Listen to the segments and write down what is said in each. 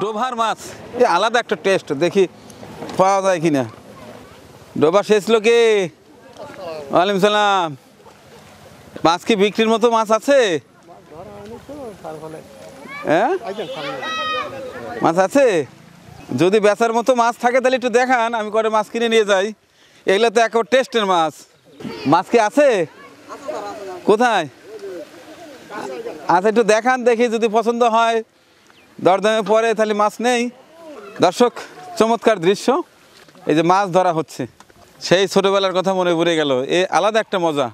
Dover মাছ এ আলাদা একটা test, দেখি পাওয়া যায় কিনা। ডোবা শেষ লোকে, ওয়ালাইকুম সালাম। মাছ কি বিক্রির মতো মাছ আছে? হ্যাঁ মাছ আছে? যদি বেচার মতো মাছ থাকে তাহলে একটু দেখান, আমি করে মাছ কিনে নিয়ে যাই। এগুলো তো একেবারে টেস্টের মাছ। মাছ কি আছে? কোথায়? আচ্ছা একটু দেখান, দেখি যদি পছন্দ হয় দরদামে পরে তাহলে মাছ নেই। দর্শক, চমৎকার দৃশ্য, এই যে মাছ ধরা হচ্ছে। সেই ছোটবেলার কথা মনে পড়ে গেল, এ আলাদা একটা মজা।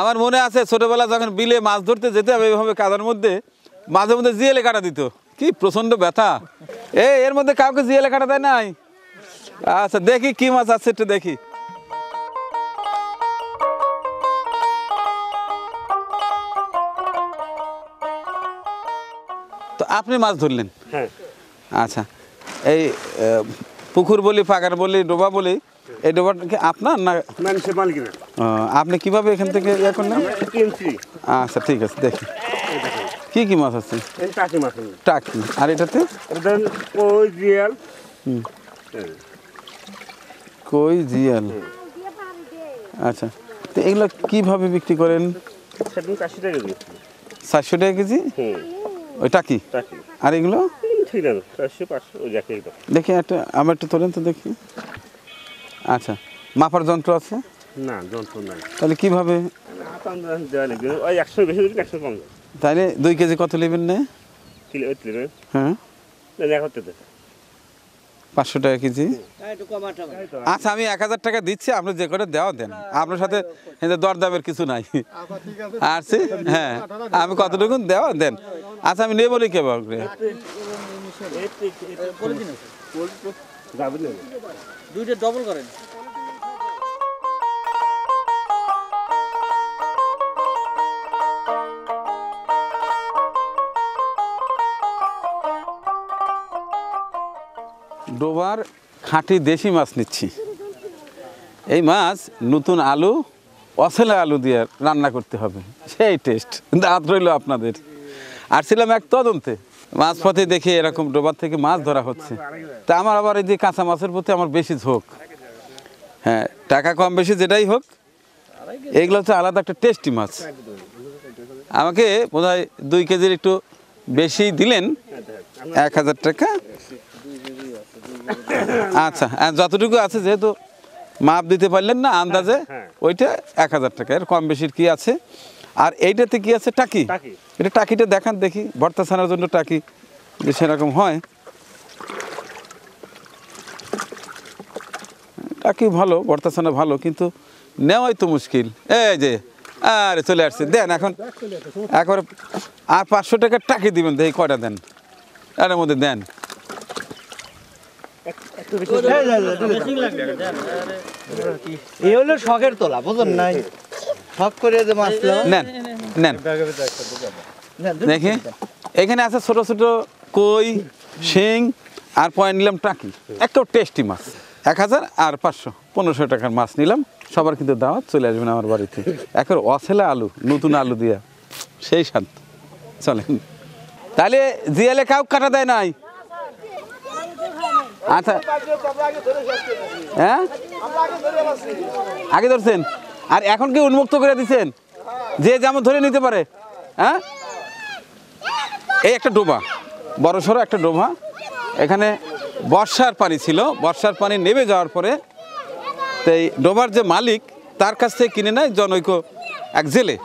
আমার মনে আছে ছোটবেলা যখন বিলে মাছ ধরতে যেতে হবে এইভাবে কাদার মধ্যে, মাঝে মধ্যে জিয়েলে কাটা দিত, কি প্রচন্ড ব্যথা। এর মধ্যে কাউকে জিয়েলে কাটা দেয় নাই? আচ্ছা দেখি কি মাছ আছে একটু দেখি। তো আপনি মাছ ধরলেন? হ্যাঁ। আচ্ছা, এই পুকুর বলি, পাকার বলি, ডোবা বলি, এই ডোবাটা কি আপনার না? আপনি কিভাবে এখান থেকে ইয়ে করলেন? আচ্ছা ঠিক আছে, দেখি কি কি মাছ আছে। টাকি, আর এটাতে কই জিয়াল। কই জিয়াল। আচ্ছা, তো এগুলো কিভাবে বিক্রি করেন? 400 টাকা কেজি। ওই টাকি। আর এগুলো দেখি একটা, আমার একটু তোলেন তো দেখি। আচ্ছা, মাপার যন্ত্র আছে? না, যন্ত্র নাই। তাহলে কিভাবে? তাহলে 2 কেজি কত নেবেন? না হ্যাঁ 500 টাকা কেজি। আচ্ছা আমি 1000 টাকা দিচ্ছি, আপনি যে করে দেওয়া দেন, আপনার সাথে দরদামের কিছু নাই। আচ্ছা হ্যাঁ, আমি কতটুকু দেওয়া দেন। আচ্ছা আমি নেই বলি কেবল ডবল করেন। ডোবার খাঁটি দেশি মাছ নিচ্ছি। এই মাছ নতুন আলু, অছেলা আলু দিয়ে রান্না করতে হবে, সেই টেস্ট দাঁত রইল আপনাদের। আর ছিলাম এক তদন্তে, মাছ পথে দেখে এরকম ডোবার থেকে মাছ ধরা হচ্ছে, তা আমার আবার এই যে কাঁচা মাছের প্রতি আমার বেশি ঝোঁক। হ্যাঁ, টাকা কম বেশি যেটাই হোক, এইগুলো হচ্ছে আলাদা একটা টেস্টি মাছ। আমাকে বোধহয় 2 কেজির একটু বেশি দিলেন, 1000 টাকা। আচ্ছা যতটুকু আছে, যেহেতু মাপ দিতে পারলেন না আন্দাজে, ওইটা 1000 টাকা, এর কম বেশির কি আছে। আর এইটাতে কি আছে? টাকি। এটা টাকিটা দেখান দেখি, ভর্তা ছানার জন্য টাকি যে সেরকম হয়। টাকি ভালো, ভর্তা ছানা ভালো, কিন্তু নেওয়াই তো মুশকিল। এই যে আরে চলে আসছে, দেন এখন একবারে। আর 500 টাকার টাকি দিবেন, দেখি কয়টা দেন এর মধ্যে দেন। এই হলো শখের তোলা, বুঝলেন নাই? শখ করে যে মাছ নেন নেন দেখি। এখানে আছে ছোট ছোট কই, শিং, আর পয়েন্ট নিলাম টাকি, একটা টেস্টি মাছ। 1000 আর 500, 1500 টাকার মাছ নিলাম। সবার কিন্তু দাওয়াত, চলে আসবেন আমার বাড়িতে। এখন অছেলা আলু, নতুন আলু দিয়া সেই স্বাদ। চলেন তাহলে, জিয়ালে কাউ কাটা দেয় নাই? আচ্ছা হ্যাঁ, আগে ধরছেন, আর এখন কি উন্মুক্ত করে দিচ্ছেন, যে যেমন ধরে নিতে পারে? হ্যাঁ, এই একটা ডোবা, বড় সড়ো একটা ডোবা। এখানে বর্ষার পানি ছিল, বর্ষার পানি নেমে যাওয়ার পরে এই ডোবার যে মালিক, তার কাছ থেকে কিনে নেয় জনৈক এক জেলে।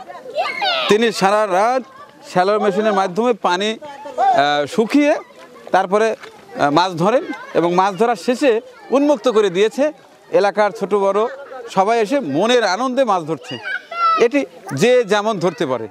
তিনি সারা রাত শ্যালোর মেশিনের মাধ্যমে পানি শুকিয়ে তারপরে মাছ ধরেন, এবং মাছ ধরার শেষে উন্মুক্ত করে দিয়েছে। এলাকার ছোট বড় সবাই এসে মনের আনন্দে মাছ ধরছে। এটি যে যেমন ধরতে পারে।